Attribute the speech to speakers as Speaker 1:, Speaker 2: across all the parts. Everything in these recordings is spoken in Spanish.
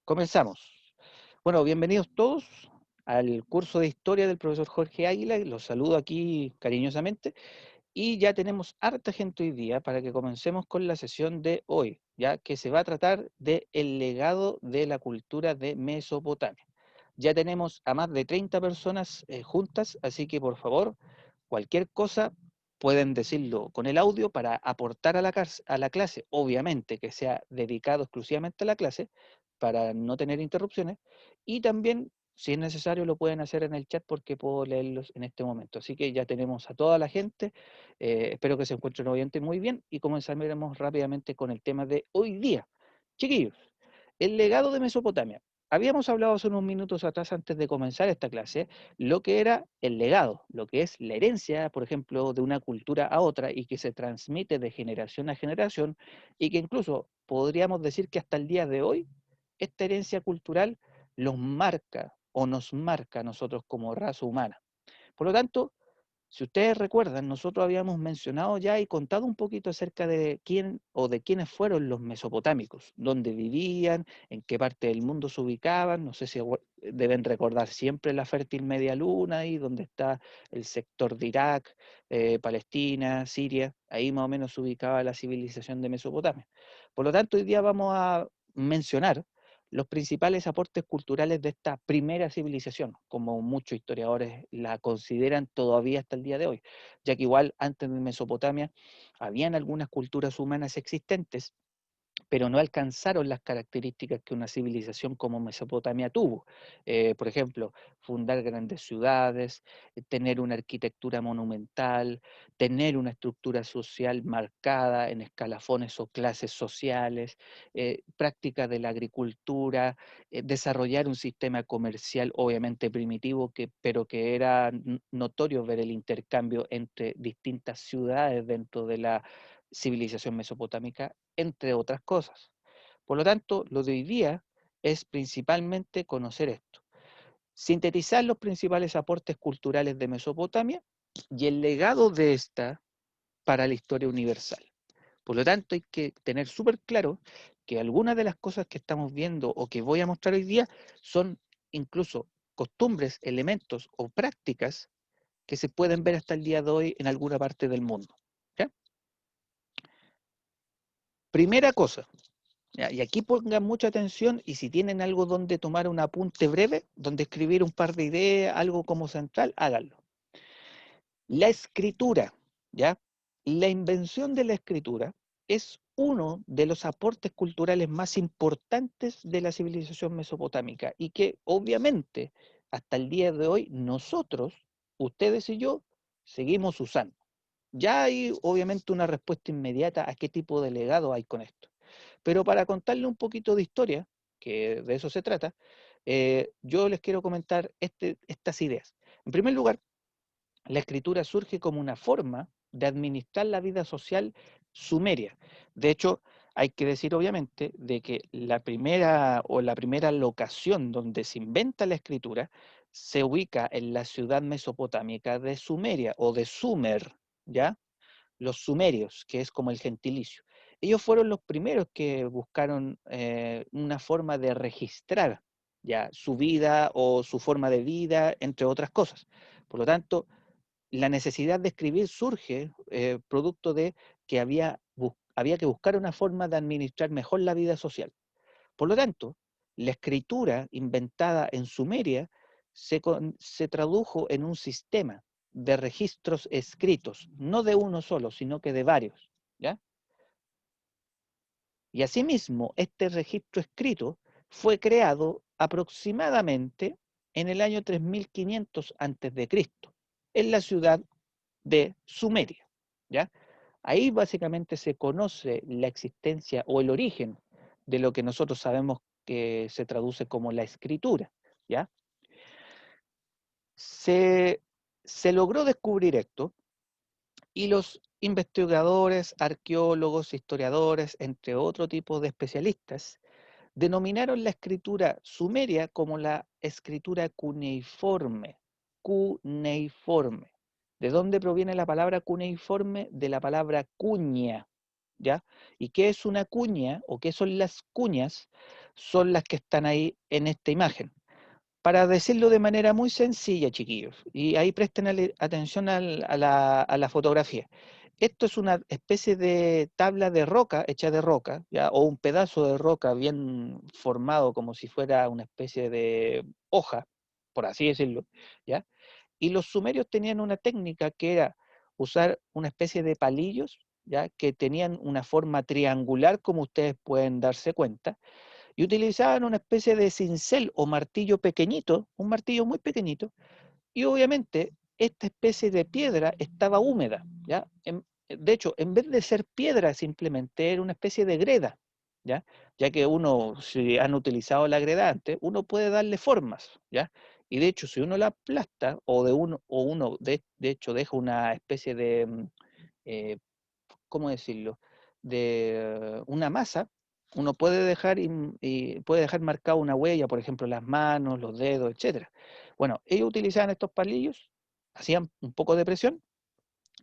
Speaker 1: Comenzamos. Bueno, bienvenidos todos al curso de historia del profesor Jorge Águila. Los saludo aquí cariñosamente. Y ya tenemos harta gente hoy día para que comencemos con la sesión de hoy, ya que se va a tratar de el legado de la cultura de Mesopotamia. Ya tenemos a más de 30 personas juntas, así que por favor, cualquier cosa pueden decirlo con el audio para aportar a la clase, obviamente que sea dedicado exclusivamente a la clase, para no tener interrupciones, y también, si es necesario, lo pueden hacer en el chat porque puedo leerlos en este momento. Así que ya tenemos a toda la gente, espero que se encuentren obviamente muy bien y comenzaremos rápidamente con el tema de hoy día. Chiquillos, el legado de Mesopotamia. Habíamos hablado hace unos minutos atrás, antes de comenzar esta clase, lo que era el legado, lo que es la herencia, por ejemplo, de una cultura a otra y que se transmite de generación a generación y que incluso podríamos decir que hasta el día de hoy esta herencia cultural los marca o nos marca a nosotros como raza humana. Por lo tanto, si ustedes recuerdan, nosotros habíamos mencionado ya y contado un poquito acerca de quién o de quiénes fueron los mesopotámicos, dónde vivían, en qué parte del mundo se ubicaban. No sé si deben recordar siempre la fértil Media Luna, ahí donde está el sector de Irak, Palestina, Siria. Ahí más o menos se ubicaba la civilización de Mesopotamia. Por lo tanto, hoy día vamos a mencionar los principales aportes culturales de esta primera civilización, como muchos historiadores la consideran todavía hasta el día de hoy, ya que igual antes de Mesopotamia habían algunas culturas humanas existentes, pero no alcanzaron las características que una civilización como Mesopotamia tuvo. Por ejemplo, fundar grandes ciudades, tener una arquitectura monumental, tener una estructura social marcada en escalafones o clases sociales, prácticas de la agricultura, desarrollar un sistema comercial obviamente primitivo, pero que era notorio ver el intercambio entre distintas ciudades dentro de la civilización mesopotámica, entre otras cosas. Por lo tanto, lo de hoy día es principalmente conocer esto, sintetizar los principales aportes culturales de Mesopotamia y el legado de esta para la historia universal. Por lo tanto, hay que tener súper claro que algunas de las cosas que estamos viendo o que voy a mostrar hoy día son incluso costumbres, elementos o prácticas que se pueden ver hasta el día de hoy en alguna parte del mundo. ¿Ya? Primera cosa, ya, y aquí pongan mucha atención y si tienen algo donde tomar un apunte breve, donde escribir un par de ideas, algo como central, háganlo. La escritura, ¿ya? La invención de la escritura es uno de los aportes culturales más importantes de la civilización mesopotámica y que obviamente hasta el día de hoy nosotros, ustedes y yo, seguimos usando. Ya hay obviamente una respuesta inmediata a qué tipo de legado hay con esto. Pero para contarle un poquito de historia, que de eso se trata, yo les quiero comentar estas ideas. En primer lugar, la escritura surge como una forma de administrar la vida social sumeria. De hecho, hay que decir obviamente de que la primera locación donde se inventa la escritura se ubica en la ciudad mesopotámica de Sumeria o de Sumer, ¿ya? Los sumerios, que es como el gentilicio. Ellos fueron los primeros que buscaron una forma de registrar ya su vida o su forma de vida, entre otras cosas. Por lo tanto, la necesidad de escribir surge producto de que había que buscar una forma de administrar mejor la vida social. Por lo tanto, la escritura inventada en Sumeria se tradujo en un sistema de registros escritos, no de uno solo, sino que de varios. ¿Ya? Y asimismo, este registro escrito fue creado aproximadamente en el año 3500 a.C., en la ciudad de Sumeria. ¿Ya? Ahí básicamente se conoce la existencia o el origen de lo que nosotros sabemos que se traduce como la escritura. ¿Ya? Se, se logró descubrir esto y los investigadores, arqueólogos, historiadores, entre otro tipo de especialistas, denominaron la escritura sumeria como la escritura cuneiforme. Cuneiforme. ¿De dónde proviene la palabra cuneiforme? De la palabra cuña. ¿ya? ¿Y qué es una cuña o qué son las cuñas? Son las que están ahí en esta imagen. Para decirlo de manera muy sencilla, chiquillos, y ahí presten atención a la fotografía. Esto es una especie de tabla de roca, hecha de roca, ¿ya? O un pedazo de roca bien formado como si fuera una especie de hoja, por así decirlo, ¿ya? Y los sumerios tenían una técnica que era usar una especie de palillos, ¿ya? Que tenían una forma triangular, como ustedes pueden darse cuenta, y utilizaban una especie de cincel o martillo pequeñito, un martillo muy pequeñito, y obviamente esta especie de piedra estaba húmeda, ¿ya? De hecho, en vez de ser piedra simplemente era una especie de greda, ¿ya? Ya que uno, si han utilizado la greda antes, uno puede darle formas, ¿ya? Y de hecho, si uno la aplasta o uno de hecho deja una especie de, ¿cómo decirlo? De una masa, uno puede dejar, y puede dejar marcada una huella, por ejemplo, las manos, los dedos, etcétera. Bueno, ellos utilizaban estos palillos, hacían un poco de presión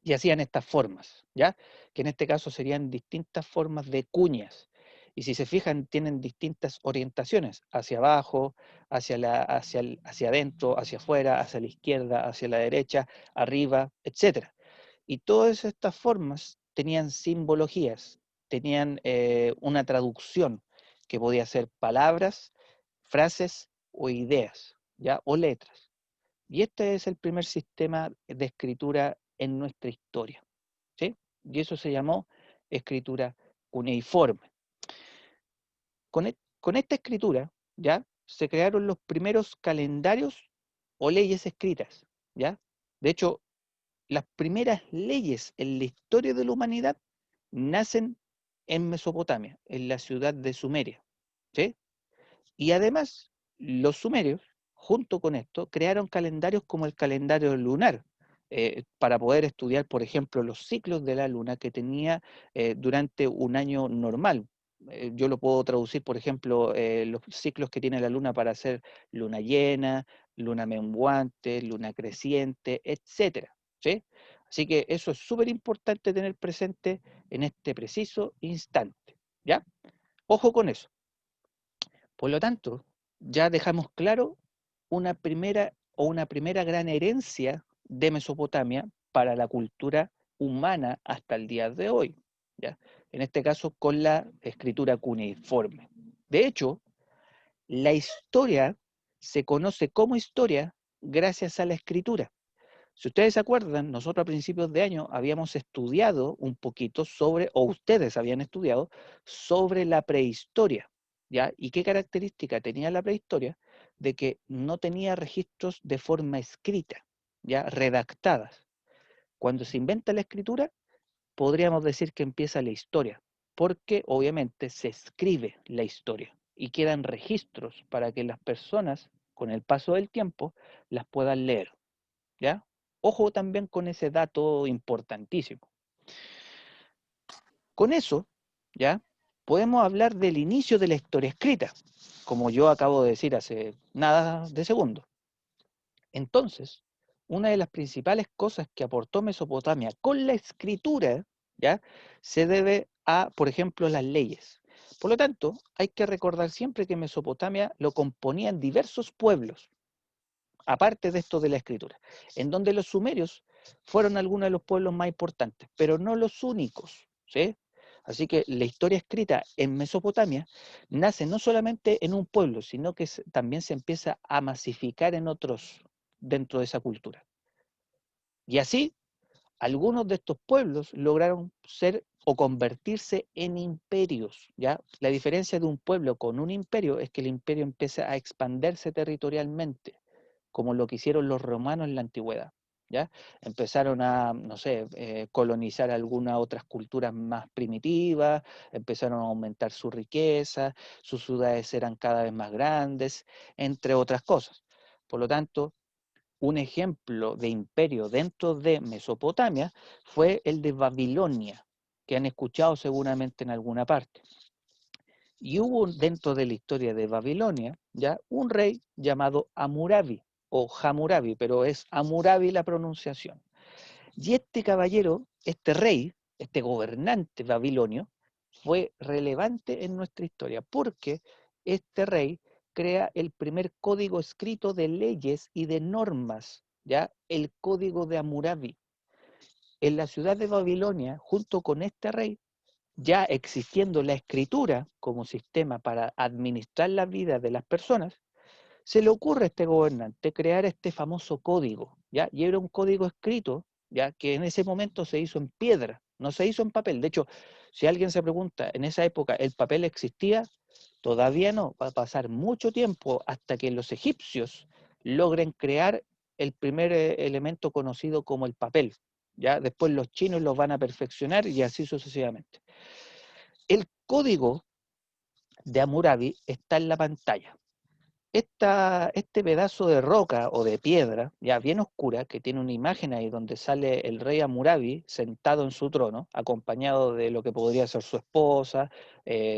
Speaker 1: y hacían estas formas, ¿ya? Que en este caso serían distintas formas de cuñas. Y si se fijan, tienen distintas orientaciones, hacia abajo, hacia adentro, hacia afuera, hacia la izquierda, hacia la derecha, arriba, etcétera. Y todas estas formas tenían simbologías, tenían una traducción que podía ser palabras, frases o ideas, ¿ya? O letras. Y este es el primer sistema de escritura en nuestra historia, ¿sí? Y eso se llamó escritura cuneiforme. Con esta escritura, ¿ya? Se crearon los primeros calendarios o leyes escritas, ¿ya? De hecho, las primeras leyes en la historia de la humanidad nacen en Mesopotamia, en la ciudad de Sumeria, ¿sí? Y además, los sumerios, junto con esto, crearon calendarios como el calendario lunar, para poder estudiar, por ejemplo, los ciclos de la luna que tenía durante un año normal. Yo lo puedo traducir, por ejemplo, los ciclos que tiene la luna para hacer luna llena, luna menguante, luna creciente, etcétera, ¿sí? Así que eso es súper importante tener presente en este preciso instante, ¿ya? Ojo con eso. Por lo tanto, ya dejamos claro una primera gran herencia de Mesopotamia para la cultura humana hasta el día de hoy, ¿ya? En este caso con la escritura cuneiforme. De hecho, la historia se conoce como historia gracias a la escritura. Si ustedes se acuerdan, nosotros a principios de año habíamos estudiado un poquito sobre, o ustedes habían estudiado, sobre la prehistoria, ¿ya? ¿Y qué característica tenía la prehistoria? De que no tenía registros de forma escrita, ¿ya? Redactadas. Cuando se inventa la escritura, podríamos decir que empieza la historia, porque obviamente se escribe la historia y quedan registros para que las personas, con el paso del tiempo, las puedan leer. ¿Ya? Ojo también con ese dato importantísimo. Con eso, ¿ya? Podemos hablar del inicio de la historia escrita, como yo acabo de decir hace nada de segundo. Entonces, una de las principales cosas que aportó Mesopotamia con la escritura, ¿ya? Se debe a, por ejemplo, las leyes. Por lo tanto, hay que recordar siempre que Mesopotamia lo componían diversos pueblos, aparte de esto de la escritura, en donde los sumerios fueron algunos de los pueblos más importantes, pero no los únicos, ¿sí? Así que la historia escrita en Mesopotamia nace no solamente en un pueblo, sino que también se empieza a masificar en otros dentro de esa cultura. Y así, algunos de estos pueblos lograron ser o convertirse en imperios, ¿ya? La diferencia de un pueblo con un imperio es que el imperio empieza a expandirse territorialmente, como lo que hicieron los romanos en la antigüedad, ¿ya? Empezaron a, no sé, colonizar algunas otras culturas más primitivas, empezaron a aumentar su riqueza, sus ciudades eran cada vez más grandes, entre otras cosas. Por lo tanto, un ejemplo de imperio dentro de Mesopotamia fue el de Babilonia, que han escuchado seguramente en alguna parte. Y hubo dentro de la historia de Babilonia ya un rey llamado Hammurabi o Hammurabi, pero es Hammurabi la pronunciación. Y este caballero, este rey, este gobernante babilonio, fue relevante en nuestra historia, porque este rey crea el primer código escrito de leyes y de normas, ¿ya? El código de Hammurabi. En la ciudad de Babilonia, junto con este rey, ya existiendo la escritura como sistema para administrar la vida de las personas, se le ocurre a este gobernante crear este famoso código, ¿ya? Y era un código escrito, ¿ya? Que en ese momento se hizo en piedra, no se hizo en papel. De hecho, si alguien se pregunta, en esa época, ¿el papel existía? Todavía no, va a pasar mucho tiempo hasta que los egipcios logren crear el primer elemento conocido como el papel, ¿ya? Después los chinos los van a perfeccionar y así sucesivamente. El código de Hammurabi está en la pantalla. Este pedazo de roca o de piedra, ya bien oscura, que tiene una imagen ahí donde sale el rey Hammurabi sentado en su trono, acompañado de lo que podría ser su esposa,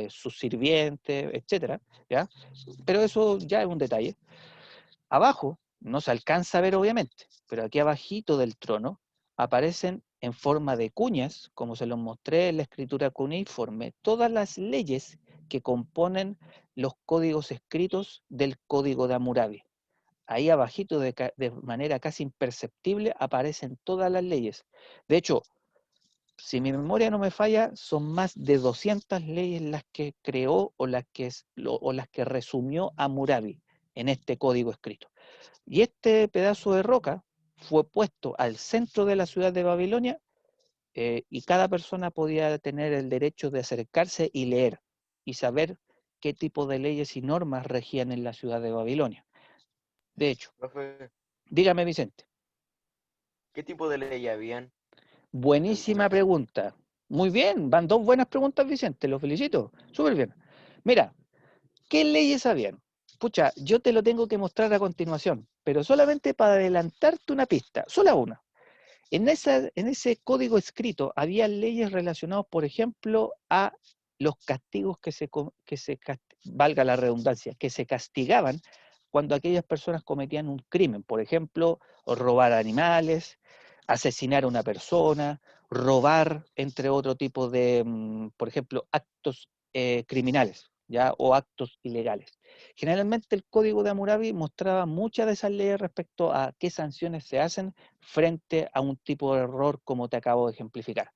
Speaker 1: sus sirvientes, etcétera, ¿ya? Pero eso ya es un detalle. Abajo, no se alcanza a ver obviamente, pero aquí abajito del trono aparecen en forma de cuñas, como se los mostré en la escritura cuneiforme, todas las leyes que componen los códigos escritos del código de Hammurabi. Ahí abajito, de manera casi imperceptible, aparecen todas las leyes. De hecho, si mi memoria no me falla, son más de 200 leyes las que creó o las que resumió Hammurabi en este código escrito. Y este pedazo de roca fue puesto al centro de la ciudad de Babilonia, y cada persona podía tener el derecho de acercarse y leer y saber qué tipo de leyes y normas regían en la ciudad de Babilonia. De hecho,
Speaker 2: Profe,
Speaker 1: dígame Vicente.
Speaker 2: ¿qué tipo de ley habían en ese
Speaker 1: Buenísima
Speaker 2: entonces?
Speaker 1: pregunta. Muy bien, van dos buenas preguntas, Vicente, lo felicito. Súper bien. Mira, ¿qué leyes habían? Pucha, yo te lo tengo que mostrar a continuación, pero solamente para adelantarte una pista, sola una. En ese código escrito había leyes relacionadas, por ejemplo, a los castigos valga la redundancia, que se castigaban cuando aquellas personas cometían un crimen, por ejemplo, robar animales, asesinar a una persona, robar, entre otro tipo de, por ejemplo, actos criminales, ¿ya? O actos ilegales. Generalmente el código de Hammurabi mostraba muchas de esas leyes respecto a qué sanciones se hacen frente a un tipo de error como te acabo de ejemplificar.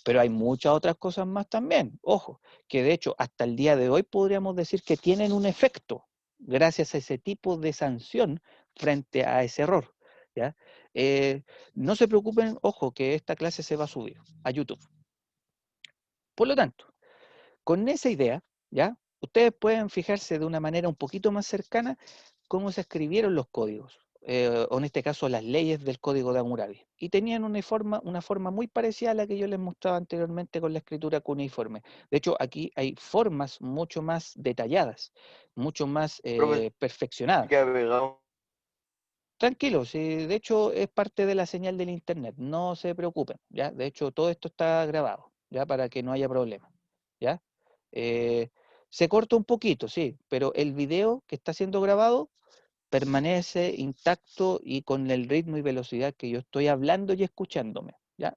Speaker 1: Pero hay muchas otras cosas más también, ojo, que de hecho hasta el día de hoy podríamos decir que tienen un efecto gracias a ese tipo de sanción frente a ese error. ¿Ya? No se preocupen, ojo, que esta clase se va a subir a YouTube. Por lo tanto, con esa idea, ¿ya? Ustedes pueden fijarse de una manera un poquito más cercana cómo se escribieron los códigos, o en este caso las leyes del código de Hammurabi. Y tenían una forma muy parecida a la que yo les mostraba anteriormente con la escritura cuneiforme. De hecho, aquí hay formas mucho más detalladas, mucho más
Speaker 2: Profe, se
Speaker 1: perfeccionadas.
Speaker 2: queda pegado.
Speaker 1: Tranquilo, si de hecho es parte de la señal del internet, no se preocupen, ¿ya? De hecho, todo esto está grabado, ¿ya? Para que no haya problema, ¿ya? Eh, Se corta un poquito, sí, pero el video que está siendo grabado permanece intacto y con el ritmo y velocidad que yo estoy hablando y escuchándome, ¿ya?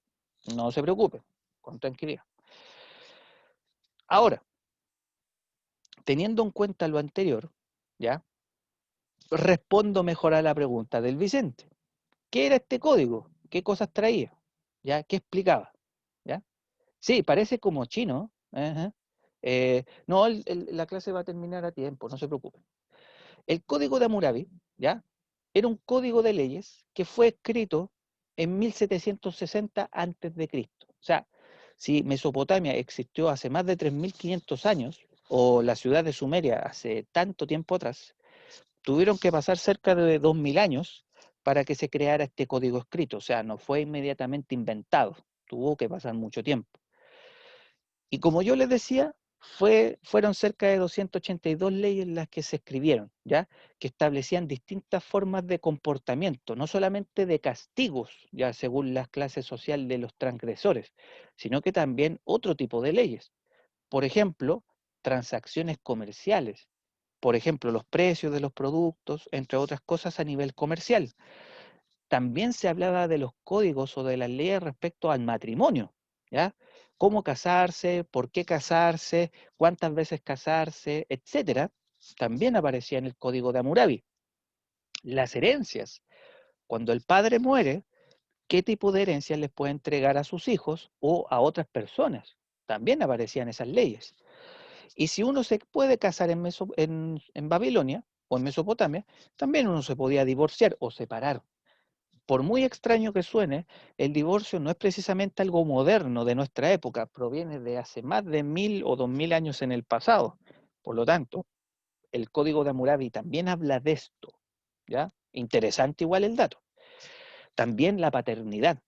Speaker 1: No se preocupen, con tranquilidad. Ahora, teniendo en cuenta lo anterior, ¿ya? Respondo mejor a la pregunta del Vicente. ¿Qué era este código? ¿Qué cosas traía? ¿Ya? ¿Qué explicaba? ¿Ya? Sí, parece como chino. Ajá. No, la clase va a terminar a tiempo, no se preocupen. El código de Hammurabi, ¿ya? Era un código de leyes que fue escrito en 1760 antes de Cristo. O sea, si Mesopotamia existió hace más de 3500 años, o la ciudad de Sumeria hace tanto tiempo atrás, tuvieron que pasar cerca de 2000 años para que se creara este código escrito. O sea, no fue inmediatamente inventado, tuvo que pasar mucho tiempo. Y como yo les decía, fueron cerca de 282 leyes las que se escribieron, ¿ya? Que establecían distintas formas de comportamiento, no solamente de castigos, ya según las clases sociales de los transgresores, sino que también otro tipo de leyes. Por ejemplo, transacciones comerciales, por ejemplo, los precios de los productos, entre otras cosas a nivel comercial. También se hablaba de los códigos o de las leyes respecto al matrimonio, ¿ya? Cómo casarse, por qué casarse, cuántas veces casarse, etcétera, también aparecía en el Código de Hammurabi. Las herencias, cuando el padre muere, qué tipo de herencias les puede entregar a sus hijos o a otras personas. También aparecían esas leyes. Y si uno se puede casar en Babilonia o en Mesopotamia, también uno se podía divorciar o separar. Por muy extraño que suene, el divorcio no es precisamente algo moderno de nuestra época, proviene de hace más de 1000 o 2000 años en el pasado. Por lo tanto, el Código de Hammurabi también habla de esto, ¿ya? Interesante igual el dato. También la paternidad.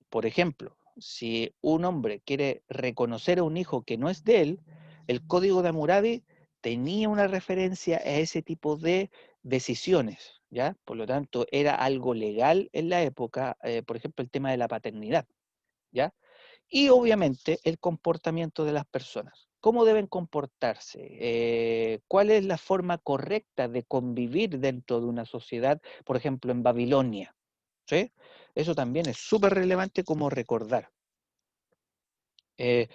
Speaker 1: Por ejemplo, si un hombre quiere reconocer a un hijo que no es de él, el Código de Hammurabi tenía una referencia a ese tipo de decisiones, ¿ya? Por lo tanto, era algo legal en la época, por ejemplo, el tema de la paternidad, ¿ya? Y obviamente el comportamiento de las personas. ¿Cómo deben comportarse? ¿Cuál es la forma correcta de convivir dentro de una sociedad, por ejemplo, en Babilonia? ¿Sí? Eso también es súper relevante como recordar. Eh,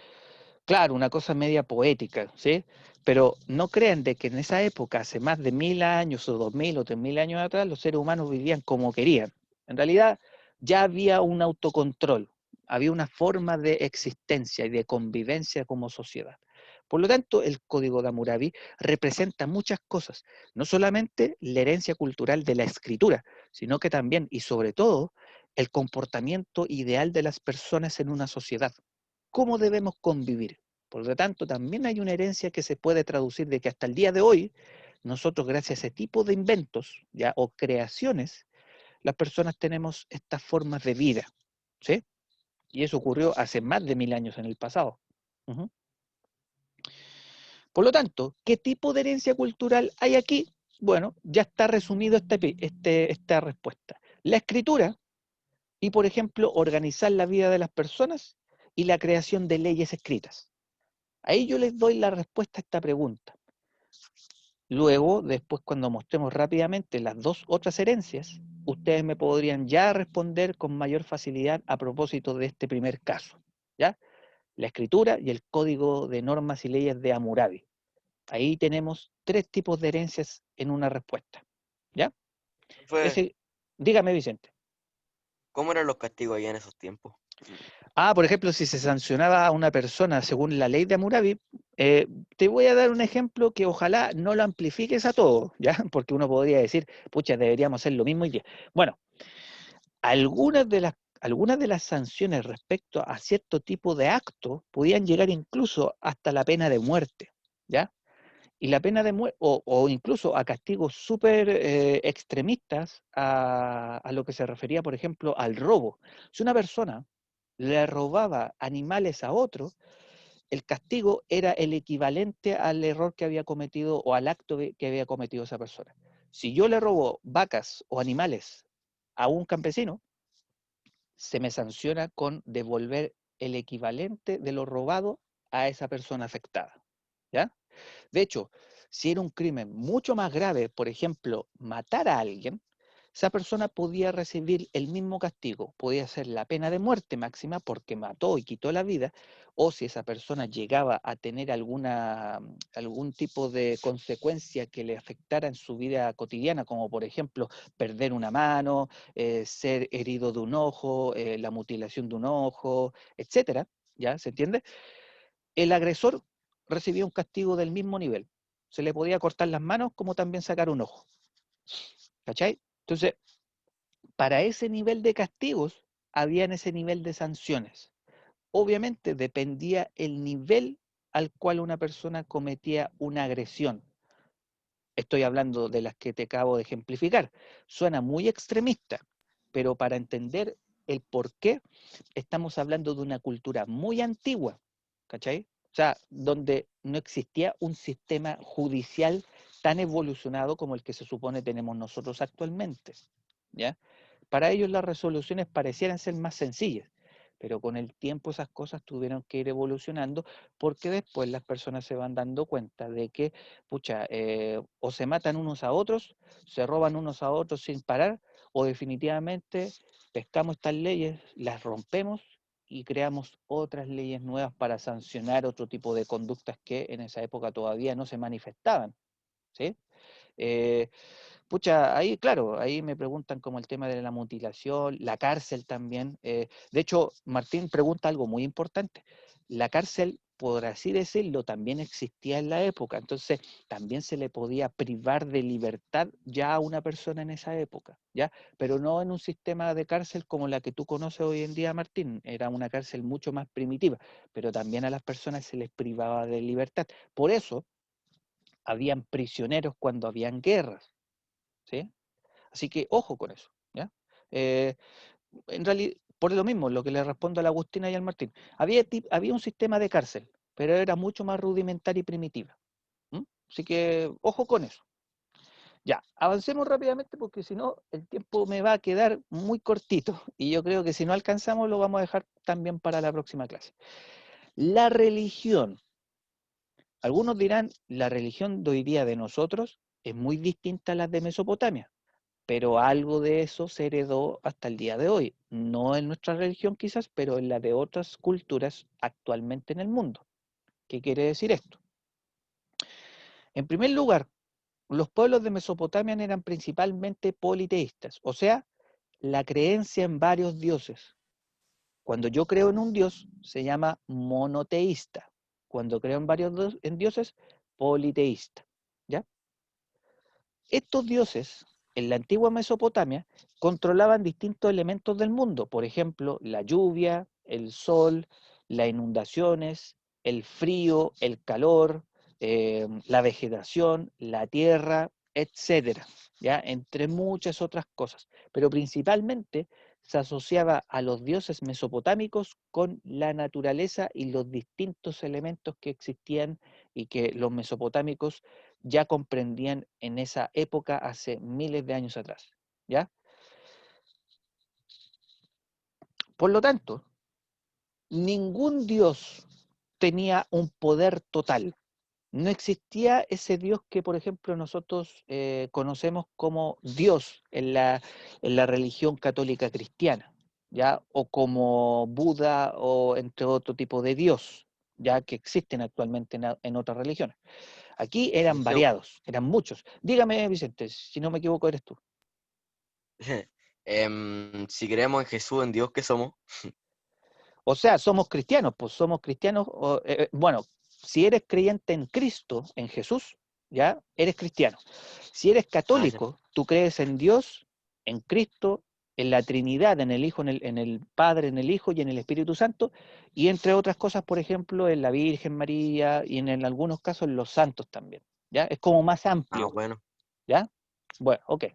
Speaker 1: claro, una cosa media poética, ¿sí? Pero no crean de que en esa época, hace más de 1000 años o 2000 o 3000 años atrás, los seres humanos vivían como querían. En realidad, ya había un autocontrol, había una forma de existencia y de convivencia como sociedad. Por lo tanto, el Código de Hammurabi representa muchas cosas, no solamente la herencia cultural de la escritura, sino que también y sobre todo el comportamiento ideal de las personas en una sociedad. ¿Cómo debemos convivir? Por lo tanto, también hay una herencia que se puede traducir de que hasta el día de hoy, nosotros gracias a ese tipo de inventos ya o creaciones, las personas tenemos estas formas de vida, ¿sí? Y eso ocurrió hace más de 1000 años en el pasado. Ujú. Por lo tanto, ¿qué tipo de herencia cultural hay aquí? Bueno, ya está resumido esta respuesta. La escritura y, por ejemplo, organizar la vida de las personas y la creación de leyes escritas. Ahí yo les doy la respuesta a esta pregunta. Luego, después cuando mostremos rápidamente las dos otras herencias, ustedes me podrían ya responder con mayor facilidad a propósito de este primer caso, ¿ya? La escritura y el código de normas y leyes de Hammurabi. Ahí tenemos tres tipos de herencias en una respuesta, ¿ya?
Speaker 2: Fue,
Speaker 1: Ese, dígame, Vicente.
Speaker 2: ¿cómo eran los castigos allá en esos tiempos?
Speaker 1: Por ejemplo, si se sancionaba a una persona según la ley de Hammurabi, te voy a dar un ejemplo que ojalá no lo amplifiques a todo, ¿ya? Porque uno podría decir, pucha, deberíamos hacer lo mismo y ya. Bueno, algunas de las sanciones respecto a cierto tipo de acto podían llegar incluso hasta la pena de muerte, ¿ya? Y la pena de muerte, o incluso a castigos súper extremistas a lo que se refería, por ejemplo, al robo. Si una persona le robaba animales a otro, el castigo era el equivalente al error que había cometido o al acto que había cometido esa persona. Si yo le robo vacas o animales a un campesino, se me sanciona con devolver el equivalente de lo robado a esa persona afectada, ¿ya? De hecho, si era un crimen mucho más grave, por ejemplo, matar a alguien, esa persona podía recibir el mismo castigo, podía ser la pena de muerte máxima porque mató y quitó la vida, o si esa persona llegaba a tener algún tipo de consecuencia que le afectara en su vida cotidiana, como por ejemplo perder una mano, ser herido de un ojo, la mutilación de un ojo, etcétera, ¿ya? ¿Se entiende? El agresor recibía un castigo del mismo nivel. Se le podía cortar las manos como también sacar un ojo. ¿Cachai? Entonces, para ese nivel de castigos, había ese nivel de sanciones. Obviamente dependía el nivel al cual una persona cometía una agresión. Estoy hablando de las que te acabo de ejemplificar. Suena muy extremista, pero para entender el por qué, estamos hablando de una cultura muy antigua, ¿cachai? O sea, donde no existía un sistema judicial tan evolucionado como el que se supone tenemos nosotros actualmente, ¿ya? Para ellos las resoluciones parecieran ser más sencillas, pero con el tiempo esas cosas tuvieron que ir evolucionando porque después las personas se van dando cuenta de que, pucha, o se matan unos a otros, se roban unos a otros sin parar, o definitivamente pescamos estas leyes, las rompemos y creamos otras leyes nuevas para sancionar otro tipo de conductas que en esa época todavía no se manifestaban, ¿sí? Eh, Pucha, ahí, claro, ahí me preguntan como el tema de la mutilación, la cárcel también. De hecho, Martín pregunta algo muy importante. La cárcel, por así decirlo, también existía en la época, entonces también se le podía privar de libertad ya a una persona en esa época, ¿ya? Pero no en un sistema de cárcel como la que tú conoces hoy en día, Martín. Era una cárcel mucho más primitiva, pero también a las personas se les privaba de libertad. Por eso, habían prisioneros cuando habían guerras, ¿sí? Así que ojo con eso, ¿ya? Eh, en realidad, por lo mismo, lo que le respondo a la Agustina y al Martín, había un sistema de cárcel, pero era mucho más rudimentaria y primitiva. ¿M? Así que ojo con eso. Ya, avancemos rápidamente porque si no, el tiempo me va a quedar muy cortito y yo creo que si no alcanzamos lo vamos a dejar también para la próxima clase. La religión. Algunos dirán, la religión de hoy día de nosotros es muy distinta a la de Mesopotamia, pero algo de eso se heredó hasta el día de hoy. No en nuestra religión quizás, pero en la de otras culturas actualmente en el mundo. ¿Qué quiere decir esto? En primer lugar, los pueblos de Mesopotamia eran principalmente politeístas, o sea, la creencia en varios dioses. Cuando yo creo en un dios, se llama monoteísta. Cuando creo en varios dioses, politeísta. ¿Ya? Estos dioses, en la antigua Mesopotamia, controlaban distintos elementos del mundo, por ejemplo, la lluvia, el sol, las inundaciones, el frío, el calor, la vegetación, la tierra, etcétera, ¿ya? Entre muchas otras cosas. Pero principalmente se asociaba a los dioses mesopotámicos con la naturaleza y los distintos elementos que existían y que los mesopotámicos ya comprendían en esa época hace miles de años atrás, ¿ya? Por lo tanto, ningún dios tenía un poder total. No existía ese Dios que, por ejemplo, nosotros conocemos como Dios en la religión católica cristiana, ¿ya? O como Buda o entre otro tipo de Dios, ya que existen actualmente en otras religiones. Aquí
Speaker 2: Y
Speaker 1: eran variados, eran muchos. Dígame, Vicente, si no me equivoco, eres tú.
Speaker 2: si creemos en Jesús, en Dios, ¿qué somos?
Speaker 1: O sea, somos cristianos, pues somos cristianos, bueno, si eres creyente en Cristo, en Jesús, ya eres cristiano. Si eres
Speaker 2: Ah, ya.
Speaker 1: católico, tú crees en Dios, en Cristo, en la Trinidad, en el Hijo, en el Padre, en el Hijo y en el Espíritu Santo, y entre otras cosas, por ejemplo, en la Virgen María y en algunos casos en los santos también. ¿Ya? Es como más
Speaker 2: Ah,
Speaker 1: amplio,
Speaker 2: bueno.
Speaker 1: ¿ya? Bueno, ok.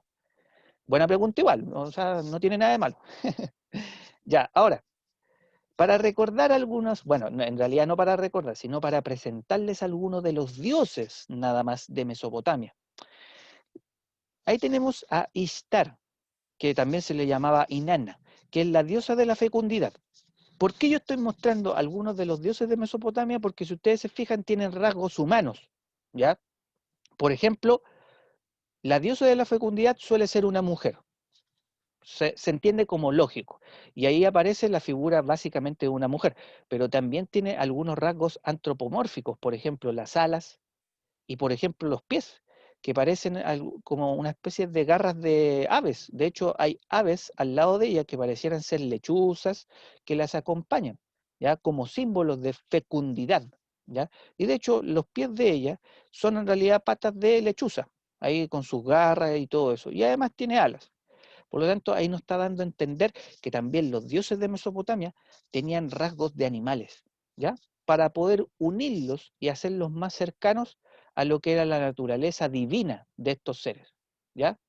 Speaker 1: Buena pregunta igual, o sea, no tiene nada de malo. Ya, ahora, para recordar algunos, bueno, en realidad no para recordar, sino para presentarles algunos de los dioses nada más de Mesopotamia. Ahí tenemos a Ishtar, que también se le llamaba Inanna, que es la diosa de la fecundidad. ¿Por qué yo estoy mostrando algunos de los dioses de Mesopotamia? Porque si ustedes se fijan, tienen rasgos humanos, ¿ya? Por ejemplo, la diosa de la fecundidad suele ser una mujer. Se entiende como lógico. Y ahí aparece la figura básicamente de una mujer, pero también tiene algunos rasgos antropomórficos, por ejemplo, las alas y, por ejemplo, los pies, que parecen como una especie de garras de aves. De hecho, hay aves al lado de ella que parecieran ser lechuzas que las acompañan, ¿ya? Como símbolos de fecundidad, ¿ya? Y de hecho, los pies de ella son en realidad patas de lechuza, ahí con sus garras y todo eso. Y además tiene alas. Por lo tanto, ahí nos está dando a entender que también los dioses de Mesopotamia tenían rasgos de animales, ¿ya? Para poder unirlos y hacerlos más cercanos a lo que era la naturaleza divina de estos seres, ¿ya?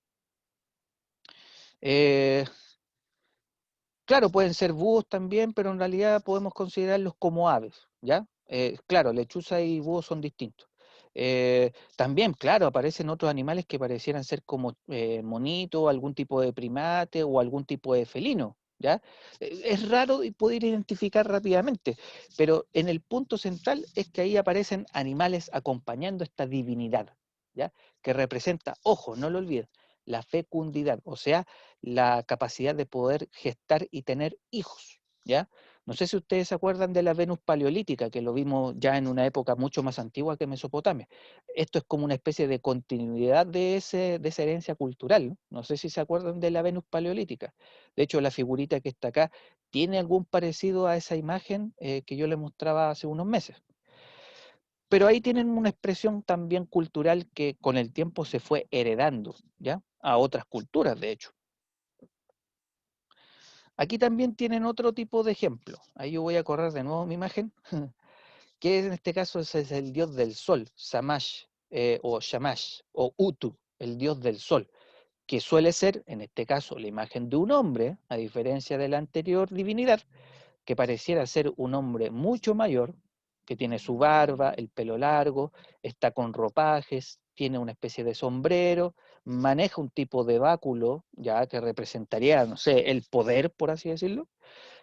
Speaker 1: Eh, Claro, pueden ser búhos también, pero en realidad podemos considerarlos como aves, ¿ya? Claro, lechuza y búho son distintos. También, claro, aparecen otros animales que parecieran ser como monito, algún tipo de primate o algún tipo de felino, ¿ya? Es raro y poder identificar rápidamente, pero en el punto central es que ahí aparecen animales acompañando esta divinidad, ¿ya? Que representa, ojo, no lo olviden, la fecundidad, o sea, la capacidad de poder gestar y tener hijos, ¿ya? No sé si ustedes se acuerdan de la Venus paleolítica, que lo vimos ya en una época mucho más antigua que Mesopotamia. Esto es como una especie de continuidad de esa herencia cultural, ¿no? No sé si se acuerdan de la Venus paleolítica. De hecho, la figurita que está acá tiene algún parecido a esa imagen que yo les mostraba hace unos meses. Pero ahí tienen una expresión también cultural que con el tiempo se fue heredando, ¿ya? A otras culturas, de hecho. Aquí también tienen otro tipo de ejemplo. Ahí yo voy a correr de nuevo mi imagen, que en este caso es el dios del sol, Samash, o Shamash, o Utu, el dios del sol, que suele ser, en este caso, la imagen de un hombre, a diferencia de la anterior divinidad, que pareciera ser un hombre mucho mayor, que tiene su barba, el pelo largo, está con ropajes, tiene una especie de sombrero, maneja un tipo de báculo, ya que representaría, no sé, el poder, por así decirlo.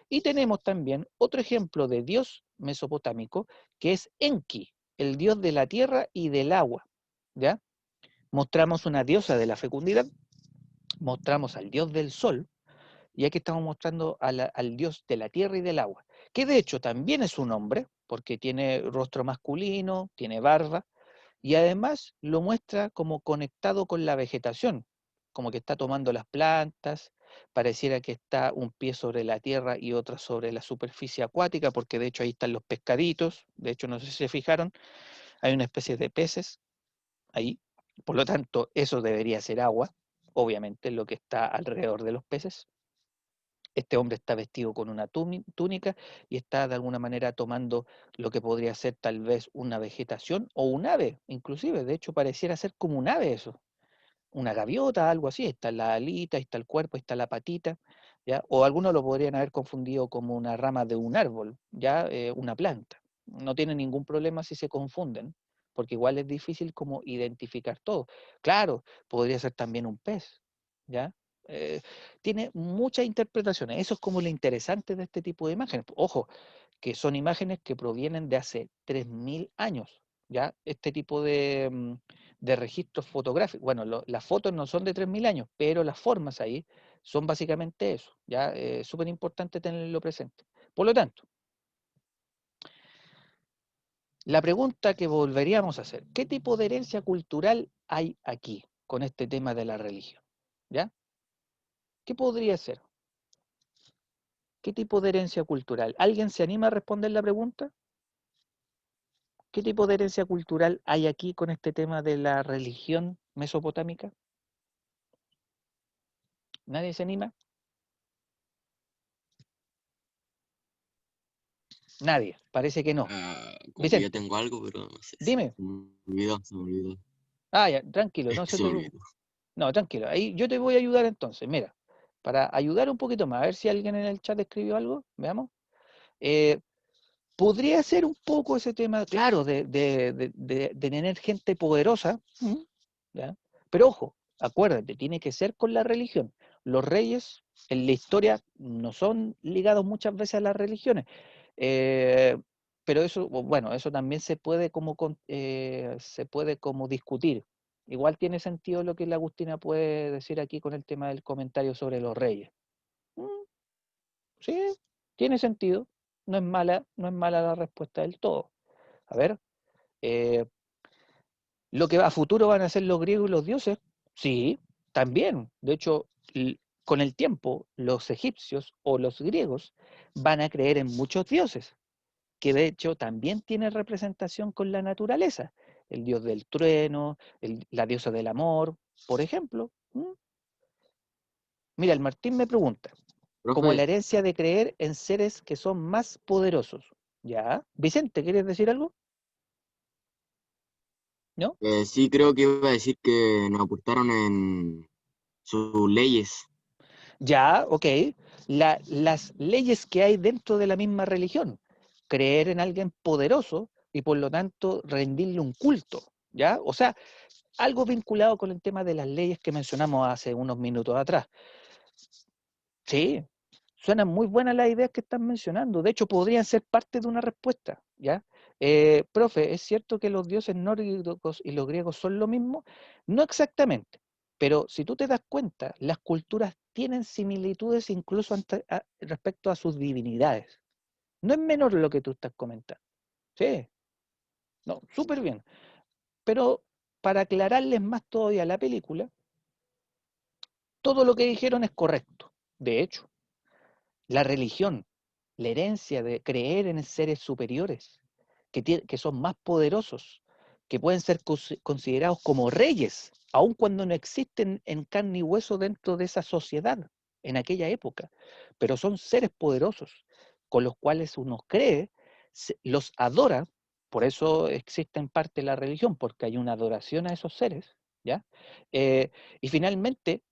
Speaker 1: Y tenemos también otro ejemplo de dios mesopotámico, que es Enki, el dios de la tierra y del agua, ¿ya? Mostramos una diosa de la fecundidad, mostramos al dios del sol, y aquí estamos mostrando al dios de la tierra y del agua, que de hecho también es un hombre, porque tiene rostro masculino, tiene barba, y además lo muestra como conectado con la vegetación, como que está tomando las plantas, pareciera que está un pie sobre la tierra y otro sobre la superficie acuática, porque de hecho ahí están los pescaditos, de hecho no sé si se fijaron, hay una especie de peces ahí, por lo tanto eso debería ser agua, obviamente lo que está alrededor de los peces. Este hombre está vestido con una túnica y está de alguna manera tomando lo que podría ser tal vez una vegetación o un ave, inclusive, de hecho pareciera ser como un ave eso, una gaviota, algo así, está la alita, está el cuerpo, está la patita, ¿ya? O algunos lo podrían haber confundido como una rama de un árbol, ya una planta. No tiene ningún problema si se confunden, porque igual es difícil como identificar todo. Claro, podría ser también un pez, ¿ya? Eh, Tiene muchas interpretaciones. Eso es como lo interesante de este tipo de imágenes. Ojo, que son imágenes que provienen de hace 3000 años, ¿ya? Este tipo de registros fotográficos. Bueno, las fotos no son de 3000 años, pero las formas ahí son básicamente eso, ¿ya? Es súper importante tenerlo presente. Por lo tanto, la pregunta que volveríamos a hacer, ¿qué tipo de herencia cultural hay aquí con este tema de la religión? ¿Ya? ¿Qué podría ser? ¿Qué tipo de herencia cultural? ¿Alguien se anima a responder la pregunta? ¿Qué tipo de herencia cultural hay aquí con este tema de la religión mesopotámica? ¿Nadie se anima? Nadie, parece que no.
Speaker 3: Como que yo
Speaker 1: Vicente,
Speaker 3: tengo algo, pero no sé.
Speaker 1: dime.
Speaker 3: Se me olvidó, se me olvidó.
Speaker 1: Ah, ya, tranquilo,
Speaker 3: Es
Speaker 1: no
Speaker 3: que
Speaker 1: se
Speaker 3: se me
Speaker 1: preocupe.
Speaker 3: olvidó.
Speaker 1: No, tranquilo. Ahí yo te voy a ayudar entonces. Mira, para ayudar un poquito más, a ver si alguien en el chat escribió algo. Veamos. Eh, Podría ser un poco ese tema, claro, de tener gente poderosa, ¿ya? Pero ojo, acuérdate, tiene que ser con la religión. Los reyes en la historia no son ligados muchas veces a las religiones. Eh, pero eso, bueno, eso también se puede como discutir. Igual tiene sentido lo que la Agustina puede decir aquí con el tema del comentario sobre los reyes. Mm, Sí, tiene sentido. No es mala la respuesta del todo. A ver, eh, lo que a futuro van a ser los griegos y los dioses, sí, también. De hecho, con el tiempo, los egipcios o los griegos van a creer en muchos dioses, que de hecho también tienen representación con la naturaleza. El dios del trueno, la diosa del amor, por ejemplo. Mira, el Martín me pregunta, como la
Speaker 3: Profe,
Speaker 1: herencia de creer en seres que son más poderosos. ¿Ya? Vicente, ¿quieres decir algo? ¿No?
Speaker 3: sí creo que iba a decir que nos apuntaron en sus leyes.
Speaker 1: Ya, ok. Las leyes que hay dentro de la misma religión. Creer en alguien poderoso y por lo tanto rendirle un culto. ¿Ya? O sea, algo vinculado con el tema de las leyes que mencionamos hace unos minutos atrás. Sí, suenan muy buenas las ideas que están mencionando. De hecho, podrían ser parte de una respuesta, ¿ya? Profe, ¿es cierto que los dioses nórdicos y los griegos son lo mismo? No exactamente, pero si tú te das cuenta, las culturas tienen similitudes incluso respecto a sus divinidades. No es menor lo que tú estás comentando. Sí, no, súper bien. Pero para aclararles más todavía la película, todo lo que dijeron es correcto. De hecho, la religión, la herencia de creer en seres superiores, que son más poderosos, que pueden ser considerados como reyes, aun cuando no existen en carne y hueso dentro de esa sociedad, en aquella época, pero son seres poderosos con los cuales uno cree, los adora, por eso existe en parte la religión, porque hay una adoración a esos seres, ¿ya? Y finalmente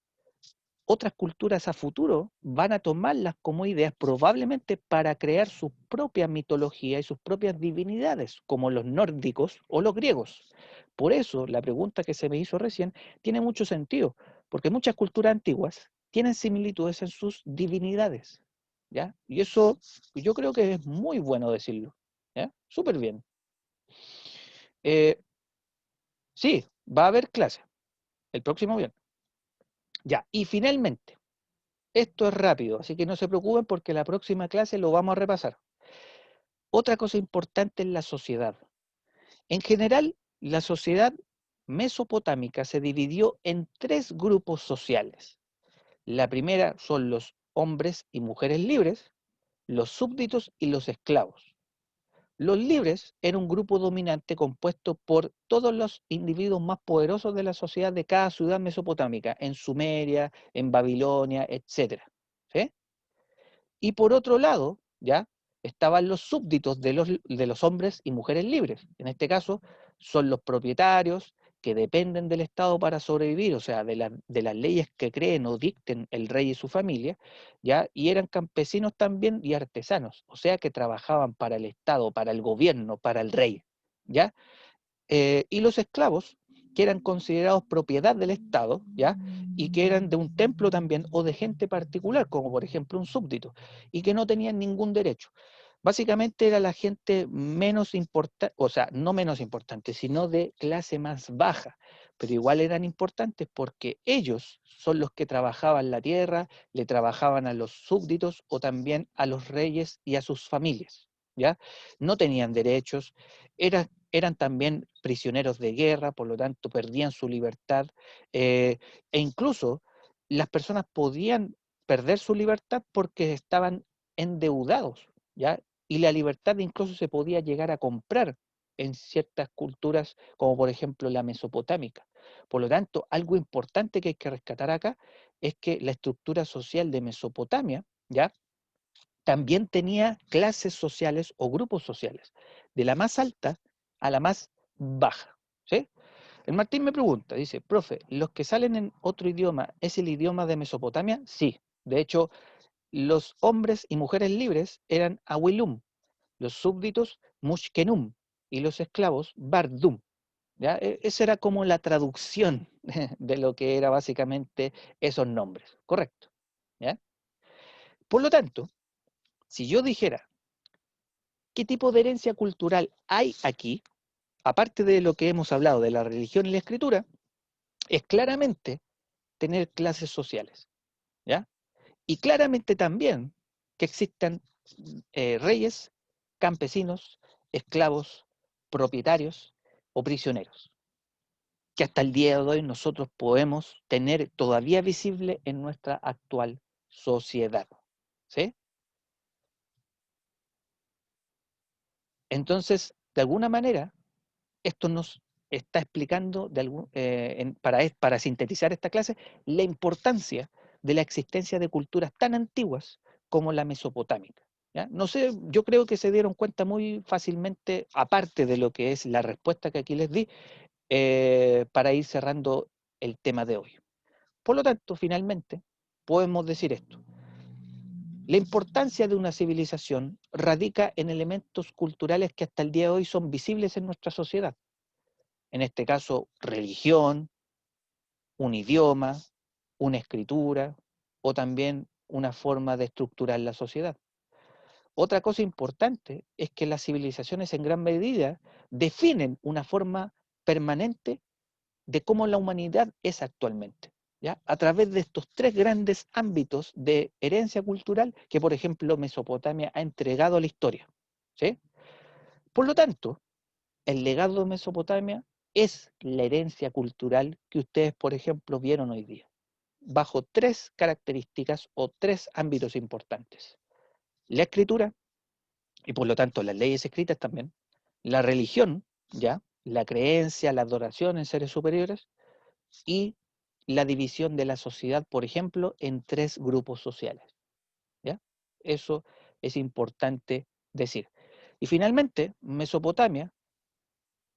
Speaker 1: otras culturas a futuro van a tomarlas como ideas probablemente para crear su propia mitología y sus propias divinidades, como los nórdicos o los griegos. Por eso la pregunta que se me hizo recién tiene mucho sentido, porque muchas culturas antiguas tienen similitudes en sus divinidades, ¿ya? Y eso yo creo que es muy bueno decirlo, ¿ya? Súper bien. Sí, va a haber clase el próximo viernes. Ya, y finalmente, esto es rápido, así que no se preocupen porque la próxima clase lo vamos a repasar. Otra cosa importante es la sociedad. En general, la sociedad mesopotámica se dividió en 3 grupos sociales. La primera son los hombres y mujeres libres, los súbditos y los esclavos. Los libres era un grupo dominante compuesto por todos los individuos más poderosos de la sociedad de cada ciudad mesopotámica, en Sumeria, en Babilonia, etc. ¿Sí? Y por otro lado, ¿ya? Estaban los súbditos de los hombres y mujeres libres. En este caso, son los propietarios que dependen del Estado para sobrevivir, o sea, de las leyes que creen o dicten el rey y su familia, ¿ya? Y eran campesinos también y artesanos, o sea, que trabajaban para el Estado, para el gobierno, para el rey, ¿ya? Y los esclavos, que eran considerados propiedad del Estado, ¿ya? Y que eran de un templo también o de gente particular, como por ejemplo un súbdito, y que no tenían ningún derecho. Básicamente era la gente menos importante, o sea, no menos importante, sino de clase más baja, pero igual eran importantes porque ellos son los que trabajaban la tierra, le trabajaban a los súbditos o también a los reyes y a sus familias, ¿ya? No tenían derechos, eran también prisioneros de guerra, por lo tanto perdían su libertad, e incluso las personas podían perder su libertad porque estaban endeudados, ¿ya? Y la libertad incluso se podía llegar a comprar en ciertas culturas, como por ejemplo la mesopotámica. Por lo tanto, algo importante que hay que rescatar acá es que la estructura social de Mesopotamia, ¿ya? También tenía clases sociales o grupos sociales, de la más alta a la más baja, ¿sí? El Martín me pregunta, dice, profe, ¿los que salen en otro idioma es el idioma de Mesopotamia? Sí, de hecho, los hombres y mujeres libres eran Awilum, los súbditos Mushkenum y los esclavos Bardum. ¿Ya? Esa era como la traducción de lo que era básicamente esos nombres, correcto. ¿Ya? Por lo tanto, si yo dijera qué tipo de herencia cultural hay aquí, aparte de lo que hemos hablado de la religión y la escritura, es claramente tener clases sociales, ¿ya? Y claramente también que existan reyes, campesinos, esclavos, propietarios o prisioneros, que hasta el día de hoy nosotros podemos tener todavía visible en nuestra actual sociedad, ¿sí? Entonces, de alguna manera, esto nos está explicando para sintetizar esta clase la importancia de la existencia de culturas tan antiguas como la mesopotámica. ¿Ya? No sé, yo creo que se dieron cuenta muy fácilmente, aparte de lo que es la respuesta que aquí les di, para ir cerrando el tema de hoy. Por lo tanto, finalmente, podemos decir esto. La importancia de una civilización radica en elementos culturales que hasta el día de hoy son visibles en nuestra sociedad. En este caso, religión, un idioma, una escritura o también una forma de estructurar la sociedad. Otra cosa importante es que las civilizaciones en gran medida definen una forma permanente de cómo la humanidad es actualmente. ¿ya? A través de estos tres grandes ámbitos de herencia cultural que, por ejemplo, Mesopotamia ha entregado a la historia, ¿sí? Por lo tanto, el legado de Mesopotamia es la herencia cultural que ustedes, por ejemplo, vieron hoy día, bajo tres características o tres ámbitos importantes. La escritura, y por lo tanto las leyes escritas también, la religión, ¿ya? La creencia, la adoración en seres superiores, y la división de la sociedad, por ejemplo, en tres grupos sociales, ¿ya? Eso es importante decir. Y finalmente, Mesopotamia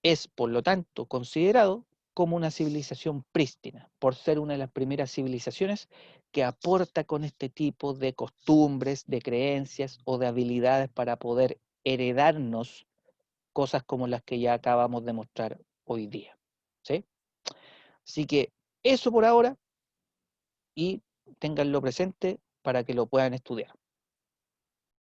Speaker 1: es, por lo tanto, considerado como una civilización prístina, por ser una de las primeras civilizaciones que aporta con este tipo de costumbres, de creencias o de habilidades para poder heredarnos cosas como las que ya acabamos de mostrar hoy día, ¿sí? Así que eso por ahora, y ténganlo presente para que lo puedan estudiar.